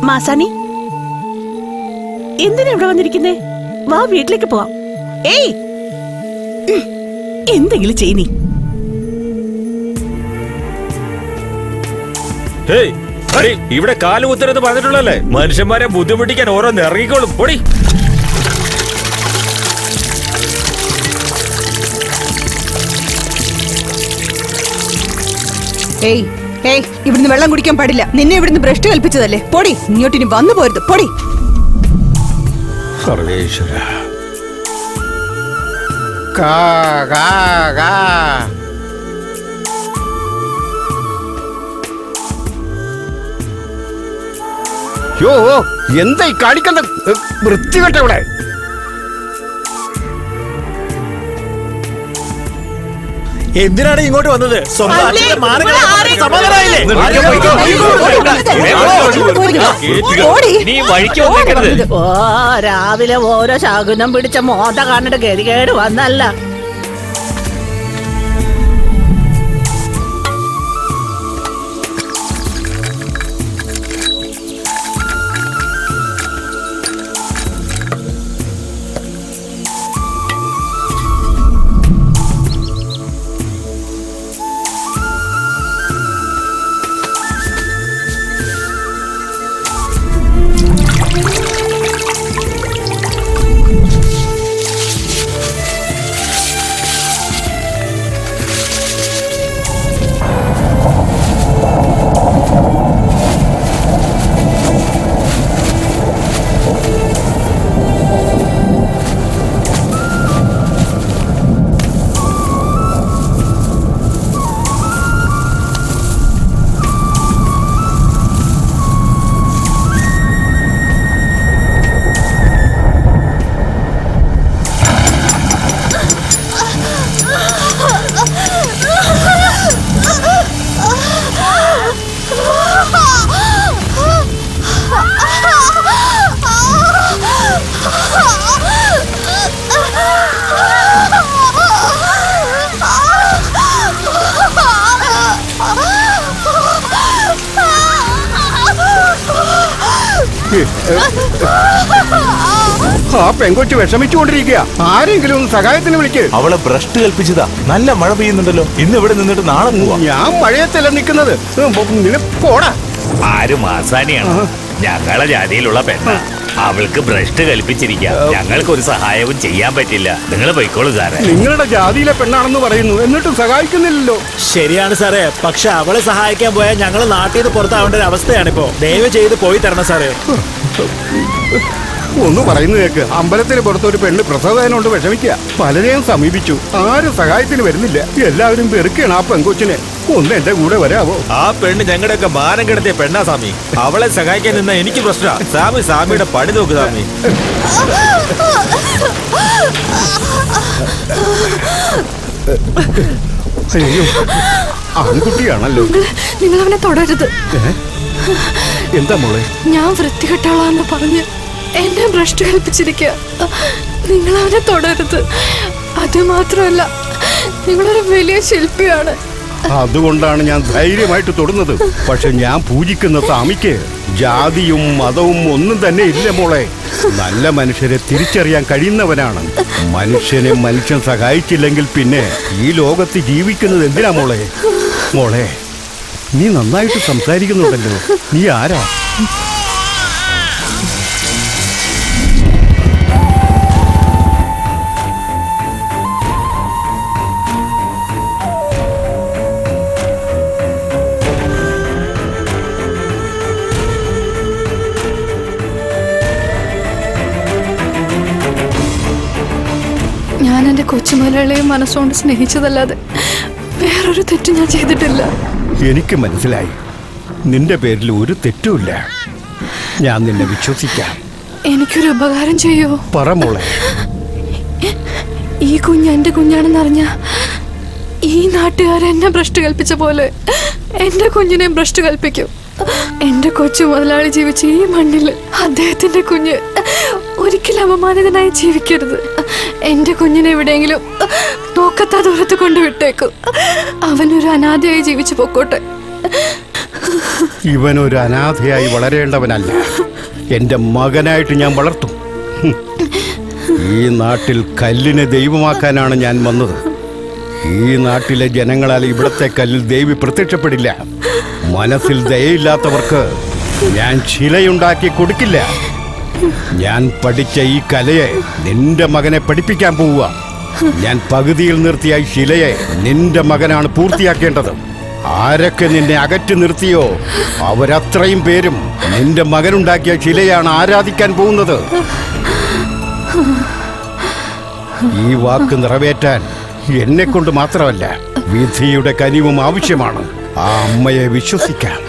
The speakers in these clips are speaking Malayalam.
മാസാണി, എന്തിനാ ഇവിടെ വന്നിരിക്കുന്നേ? വാ, വീട്ടിലേക്ക് പോവാം. ഏയ്, എന്തെങ്കിലും ചെയ്യ്. ഇവിടെ കാലുകുത്തരുത് പറഞ്ഞിട്ടുള്ളല്ലേ? മനുഷ്യന്മാരെ ബുദ്ധിമുട്ടിക്കാൻ ഓരോന്ന് ഇറങ്ങിക്കോളും. പൊടി. ഏയ് ഏയ്, ഇവിടുന്ന് വെള്ളം കുടിക്കാൻ പാടില്ല. നിന്നെ ഇവിടുന്ന് ഭ്രഷ്ട് കൽപ്പിച്ചതല്ലേ? പൊടി, ഇങ്ങോട്ടിനി വന്നു പോരുത്. പൊടി. സർവേശ്വര. യോ, എന്തായി കാണിക്കുന്ന വൃത്തികെട്ട ഇവിടെ? എന്തിനാണ് ഇങ്ങോട്ട് വന്നത്? രാവിലെ ഓരോ ശകുനം പിടിച്ച മോത കാണുന്ന ഗതികേട് വന്നല്ല. ആ പെങ്കൊച്ച് വിഷമിച്ചുകൊണ്ടിരിക്കുക. ആരെങ്കിലും ഒന്ന് സഹായത്തിന് വിളിക്ക്. അവളെ ഭ്രഷ്ട് കൽപ്പിച്ചതാ. നല്ല മഴ പെയ്യുന്നുണ്ടല്ലോ. ഇന്ന് ഇവിടെ നിന്നിട്ട് നാളെ പോവാ. ഞാൻ മഴയത്തല്ല നിൽക്കുന്നത്. പോടാ. ആര് മാസാനിയാണ്? ഞങ്ങളെ ജാതിയിലുള്ള പെണ്ണ. അവൾക്ക് ഭ്രഷ്ട് കൽപ്പിച്ചിരിക്കാം. ഞങ്ങൾക്കൊരു സഹായവും ചെയ്യാൻ പറ്റില്ല. നിങ്ങൾ പോയിക്കോളൂ സാറേ. നിങ്ങളുടെ ജാതിയിലെ പെണ്ണാണെന്ന് പറയുന്നു, എന്നിട്ടും സഹായിക്കുന്നില്ലല്ലോ. ശരിയാണ് സാറേ, പക്ഷെ അവളെ സഹായിക്കാൻ പോയാൽ ഞങ്ങൾ നാട്ടിൽ നിന്ന് പുറത്താവേണ്ട ഒരു അവസ്ഥയാണിപ്പോ. ദയവ് ചെയ്ത് പോയി തരണം സാറേ. ഒന്ന് പറയുന്നു കേക്ക്. അമ്പലത്തിന് പുറത്തൊരു പെണ്ണ് പ്രസവവേദന വിഷമിക്കുക. പലരെയും സമീപിച്ചു, ആരും സഹായത്തിന് വരുന്നില്ല. എല്ലാവരും വെറുക്കുകയാണ് ആ പെങ്കൊച്ചിനെ. ഒന്ന് എന്റെ കൂടെ വരാവോ? ആ പെണ്ണ് ഞങ്ങളുടെയൊക്കെ മാനം കിടത്തിയ പെണ്ണാ സ്വാമി. അവളെ സഹായിക്കാൻ നിന്ന എനിക്ക് പ്രശ്നമാ. സ്വാമിയുടെ പണി നോക്ക് സ്വാമി. അയ്യോ, ആൺകുട്ടിയാണല്ലോ. നിങ്ങൾ അവനെ തുടരുത്. എന്താ മോളെ? ഞാൻ വൃത്തികെട്ടാളാന്ന് പറഞ്ഞ് എന്നെ ഭ്രഷ്ട് കൽപ്പിച്ചിരിക്കുക. നിങ്ങൾ അവനെ തുടരുത്. അത് മാത്രമല്ല, നിങ്ങളൊരു വലിയ ശില്പിയാണ്. അതുകൊണ്ടാണ് ഞാൻ ധൈര്യമായിട്ട് തൊടുന്നത്. പക്ഷെ ഞാൻ പൂജിക്കുന്ന സ്വാമിക്ക് ജാതിയും മതവും ഒന്നും തന്നെ ഇല്ല മോളെ. നല്ല മനുഷ്യരെ തിരിച്ചറിയാൻ കഴിയുന്നവനാണ്. മനുഷ്യനെ മനുഷ്യൻ സഹായിച്ചില്ലെങ്കിൽ പിന്നെ ഈ ലോകത്ത് ജീവിക്കുന്നത് എന്തിനാ മോളെ? മോളെ, നീ നന്നായിട്ട് സംസാരിക്കുന്നുണ്ടല്ലോ. നീ ആരാ? ഞാൻ എൻ്റെ കൊച്ചുമലയാളിയെ മനസ്സുകൊണ്ട് സ്നേഹിച്ചതല്ലാതെ വേറൊരു തെറ്റും ഞാൻ ചെയ്തിട്ടില്ല. എനിക്ക് മനസ്സിലായി. നിന്റെ പേരിൽ ഒരു തെറ്റുമില്ല. ഞാൻ നിന്നെ വിശ്വസിക്കാം. എനിക്കൊരു ഉപകാരം ചെയ്യോ? പറ മോളെ. ഈ കുഞ്ഞ് എൻ്റെ കുഞ്ഞാണെന്നറിഞ്ഞ ഈ നാട്ടുകാരെന്നെ ഭ്രഷ്ട് കൽപ്പിച്ച പോലെ എൻ്റെ കുഞ്ഞിനെ ഭ്രഷ്ട് കൽപ്പിക്കും. എന്റെ കൊച്ചു മുതലാളി ജീവിച്ച ഈ മണ്ണിൽ അദ്ദേഹത്തിന്റെ കുഞ്ഞ് ഒരിക്കലും അപമാനിതനായി ജീവിക്കരുത്. എന്റെ കുഞ്ഞിനെ എവിടെയെങ്കിലും നോക്കത്താ ദൂരത്ത് കൊണ്ടുവിട്ടേക്കും. അവനൊരു അനാഥയായി ജീവിച്ചു പൊക്കോട്ടെ. ഇവനൊരു അനാഥയായി വളരേണ്ടവനല്ല, എന്റെ മകനായിട്ട് ഞാൻ വളർത്തും. ഈ നാട്ടിൽ കല്ലിനെ ദൈവമാക്കാനാണ് ഞാൻ വന്നത്. ഈ നാട്ടിലെ ജനങ്ങളാൽ ഇവിടത്തെ കല്ലിൽ ദേവി പ്രത്യക്ഷപ്പെടില്ല. മനസ്സിൽ ദയയില്ലാത്തവർക്ക് ഞാൻ ശിലയുണ്ടാക്കി കൊടുക്കില്ല. ഞാൻ പഠിച്ച ഈ കലയെ നിന്റെ മകനെ പഠിപ്പിക്കാൻ പോവുക. ഞാൻ പകുതിയിൽ നിർത്തിയ ഈ ശിലയെ നിന്റെ മകനാണ് പൂർത്തിയാക്കേണ്ടത്. ആരൊക്കെ നിന്നെ അകറ്റി നിർത്തിയോ അവരത്രയും പേരും നിന്റെ മകനുണ്ടാക്കിയ ശിലയാണ് ആരാധിക്കാൻ പോകുന്നത്. ഈ വാക്ക് നിറവേറ്റാൻ എന്നെ കൊണ്ട് മാത്രമല്ല, വിധിയുടെ കനിവും ആവശ്യമാണ്. ആ അമ്മയെ വിശ്വസിക്കാം.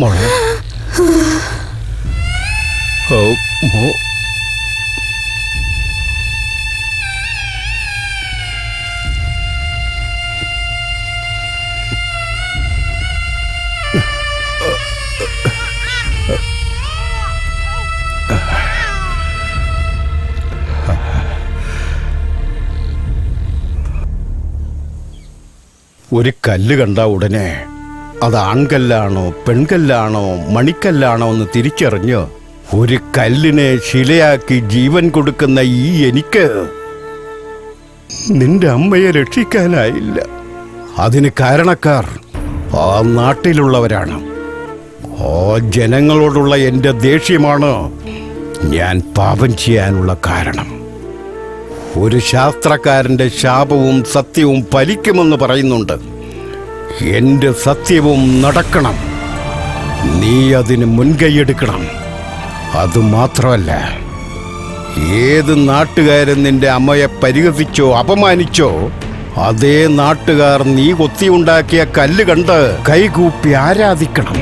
മോളെ ഓ മോ ഒരു കല്ല് കണ്ട ഉടനെ അത് ആൺകല്ലാണോ പെൺകല്ലാണോ മണിക്കല്ലാണോ എന്ന് തിരിച്ചറിഞ്ഞ് ഒരു കല്ലിനെ ശിലയാക്കി ജീവൻ കൊടുക്കുന്ന ഈ എനിക്ക് നിന്റെ അമ്മയെ രക്ഷിക്കാനായില്ല. അതിന് കാരണക്കാർ ആ നാട്ടിലുള്ളവരാണ്. ആ ജനങ്ങളോടുള്ള എൻ്റെ ദേഷ്യമാണ് ഞാൻ പാപം ചെയ്യാനുള്ള കാരണം. ഒരു ശാസ്ത്രക്കാരന്റെ ശാപവും സത്യവും ഫലിക്കുമെന്ന് പറയുന്നുണ്ട്. എന്റെ സത്യവും നടക്കണം. നീ അതിന് മുൻകൈയെടുക്കണം. അതുമാത്രമല്ല, ഏത് നാട്ടുകാരൻ നിന്റെ അമ്മയെ പരിഹസിച്ചോ അപമാനിച്ചോ അതേ നാട്ടുകാർ നീ കൊത്തിയുണ്ടാക്കിയ കല്ല് കണ്ട് കൈകൂപ്പി ആരാധിക്കണം.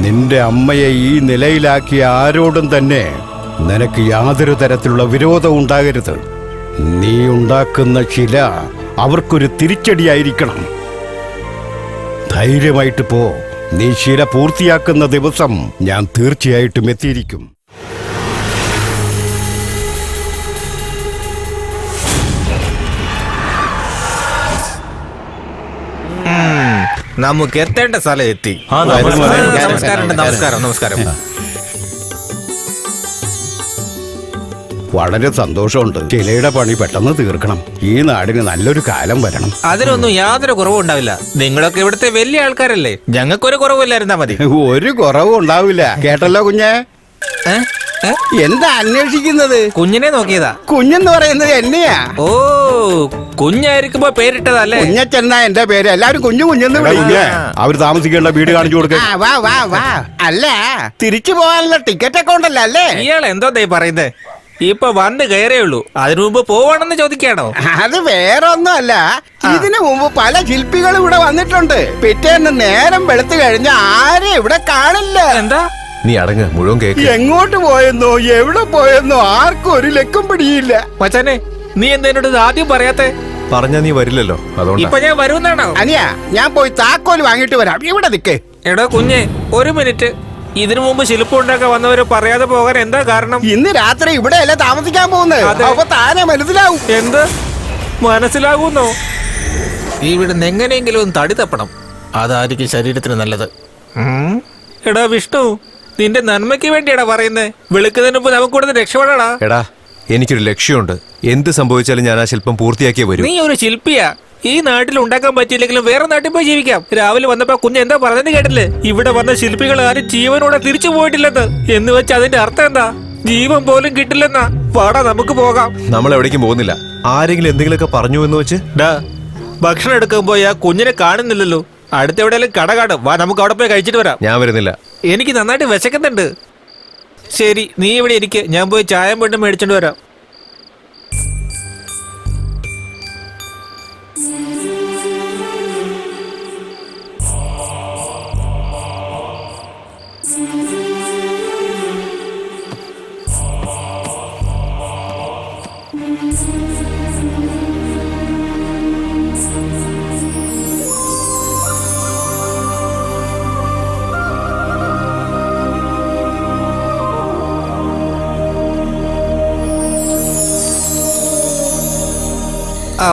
നിന്റെ അമ്മയെ ഈ നിലയിലാക്കിയ ആരോടും തന്നെ നിനക്ക് യാതൊരു തരത്തിലുള്ള വിരോധം ഉണ്ടാകരുത്. നീ ഉണ്ടാക്കുന്ന ശില അവർക്കൊരു തിരിച്ചടിയായിരിക്കണം. ധൈര്യമായിട്ട് പോ. നീ ശില പൂർത്തിയാക്കുന്ന ദിവസം ഞാൻ തീർച്ചയായിട്ടും എത്തിയിരിക്കും. നമുക്ക് എത്തേണ്ട സ്ഥലം എത്തി. നമസ്കാരം. വളരെ സന്തോഷമുണ്ട്. ശിലയുടെ പണി പെട്ടെന്ന് തീർക്കണം. ഈ നാടിന് നല്ലൊരു കാലം വരണം. അതിനൊന്നും യാതൊരു കുറവും ഉണ്ടാവില്ല. നിങ്ങളൊക്കെ ഇവിടുത്തെ വലിയ ആൾക്കാരല്ലേ, ഞങ്ങൾക്കൊരു കുറവില്ലായിരുന്നാ മതി. ഒരു കുറവും ഉണ്ടാവില്ല. കേട്ടല്ലോ കുഞ്ഞെ? എന്താ അന്വേഷിക്കുന്നത്? കുഞ്ഞിനെ നോക്കിയതാ. കുഞ്ഞെന്ന് പറയുന്നത് എന്നെയാ. ഓ, കുഞ്ഞായിരിക്കുമ്പോ പേരിട്ടതല്ലേ? കുഞ്ഞച്ചെന്നാ എന്റെ പേര്. എല്ലാവരും കുഞ്ഞു കുഞ്ഞെന്ന് വിളിക്കുക. അവർ താമസിക്കേണ്ട വീട് കാണിച്ചു കൊടുക്ക. അല്ല, തിരിച്ചു പോകാനുള്ള ടിക്കറ്റ് ഒക്കെ ഉണ്ടല്ലോ അല്ലേ? ഇയാൾ എന്തോ പറയുന്നേ? ഇപ്പൊ വന്ന് കയറേ ഉള്ളൂ, അതിനു മുമ്പ് പോവാണെന്ന് ചോദിക്കാണോ? അത് വേറെ ഒന്നുമല്ല. ഇതിനു മുമ്പ് പല ശില്പികളും ഇവിടെ വന്നിട്ടുണ്ട്. പിറ്റേന്ന് നേരം വെളുത്തു കഴിഞ്ഞ ആരും ഇവിടെ കാണില്ല. എന്താ? നീ അടങ്ങ്, മുഴുവൻ കേക്ക്. എങ്ങോട്ട് പോയെന്നോ എവിടെ പോയെന്നോ ആർക്കും ഒരു ലക്കും പിടിയില്ല. മച്ചാനെ, നീ എന്നോട് ഇത് ആദ്യം പറയാത്തെ? പറഞ്ഞാ നീ വരില്ലല്ലോ, അതുകൊണ്ട്. ഇപ്പൊ ഞാൻ വരുന്നാണോ? അനിയാ, ഞാൻ പോയി താക്കോല് വാങ്ങിട്ട് വരാം. ഇവിടെ നിക്കേ. എടോ കുഞ്ഞെ, ഒരു മിനിറ്റ്. ഇതിനു മുമ്പ് ശില്പം ഉണ്ടാക്കാൻ വന്നവര് പറയാതെ പോകാൻ എന്താ കാരണം? ഇന്ന് രാത്രി ഇവിടെ അല്ല താമസിക്കാൻ പോകുന്നത്. അപ്പൊ താനെ മനസ്സിലാവും. എന്ത് മനസ്സിലാകുന്നോ? ഇവിടുന്ന് എങ്ങനെയെങ്കിലും ഒന്ന് തടി തപ്പണം. അതായിരിക്കും ശരീരത്തിന് നല്ലത്. എടാ വിഷ്ണു, നിന്റെ നന്മയ്ക്ക് വേണ്ടിയാടാ പറയുന്നേ. വെളുക്കുന്നതിന് മുമ്പ് നമുക്ക് ഇവിടുന്ന് രക്ഷപ്പെടാടാ. എടാ, എനിക്കൊരു ലക്ഷ്യമുണ്ട്. എന്ത് സംഭവിച്ചാലും ഞാൻ ആ ശില്പം പൂർത്തിയാക്കിയേ വരൂ. നീ ഒരു ശില്പിയാ. ഈ നാട്ടിൽ ഉണ്ടാക്കാൻ പറ്റിയില്ലെങ്കിലും വേറെ നാട്ടിൽ പോയി ജീവിക്കാം. രാവിലെ വന്നപ്പോ കുഞ്ഞ് എന്താ പറഞ്ഞെന്ന് കേട്ടില്ലേ? ഇവിടെ വന്ന ശില്പികൾ ആരും ജീവനോടെ തിരിച്ചു പോയിട്ടില്ലെന്ന്. എന്ന് വെച്ച് അതിന്റെ അർത്ഥം എന്താ? ജീവൻ പോലും കിട്ടില്ലെന്നാ. വാടാ, നമുക്ക് പോകാം. നമ്മൾ എവിടേക്കും പോകുന്നില്ല. ആരെങ്കിലും എന്തെങ്കിലുമൊക്കെ പറഞ്ഞു എന്ന് വെച്ച് ഭക്ഷണം എടുക്കാൻ പോയി ആ കുഞ്ഞിനെ കാണുന്നില്ലല്ലോ. അടുത്തെവിടെയെങ്കിലും കട കാണും. വാ, നമുക്ക് അവിടെ പോയി കഴിച്ചിട്ട് വരാം. ഞാൻ വരുന്നില്ല. എനിക്ക് നന്നായിട്ട് വിശക്കുന്നുണ്ട്. ശരി, നീ ഇവിടെ ഇരിക്കെ, ഞാൻ പോയി ചായം വീണ്ടും മേടിച്ചോണ്ട് വരാം.